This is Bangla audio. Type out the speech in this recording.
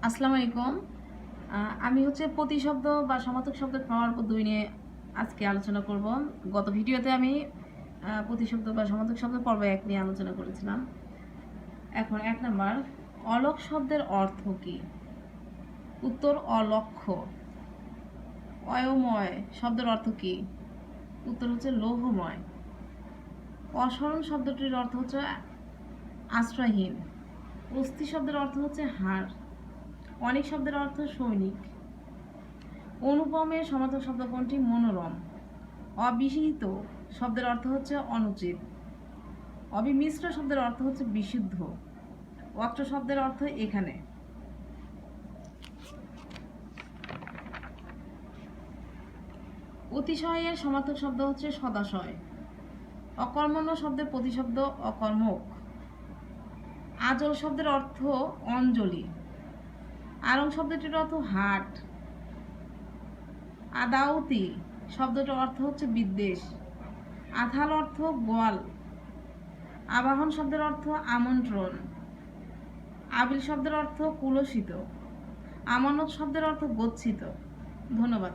আসসালামু আলাইকুম। আমি প্রতিশব্দ বা সমার্থক শব্দের প্রমাণ পদ্ধতি নিয়ে আজকে আলোচনা করব। গত ভিডিওতে আমি প্রতিশব্দ বা সমার্থক শব্দ পর্ব 1 নিয়ে আলোচনা করেছিলাম। এখন 1 নাম্বার, অলক শব্দের অর্থ কী? উত্তর অলক্ষ্য। অয়ময় শব্দের অর্থ কী? উত্তর লৌহময়। অসরণ শব্দটির অর্থ আশ্রয়হীন। অস্থি শব্দের অর্থ হাড়। অনেক শব্দের অর্থ সৈনিক। অনুপমের সমার্থক শব্দ কোনটি? মনোরম। অবিহিত শব্দের অর্থ অনুচিত। অবিমিশ্র শব্দের অর্থ বিশুদ্ধ। অত্র শব্দের অর্থ এখানে। অতিশয়ের সমার্থক শব্দ সদাশয়। অকর্মণ্য শব্দের প্রতিশব্দ অকর্মক। আজল শব্দের অর্থ অঞ্জলি। আরং শব্দটির অর্থ হাট। আদাউতি শব্দটির অর্থ বিদ্বেষ। আধাল অর্থ গোয়াল। আবাহন শব্দের অর্থ আমন্ত্রণ। আবিল শব্দের অর্থ কুলসিত। আমানত শব্দের অর্থ গচ্ছিত। ধন্যবাদ।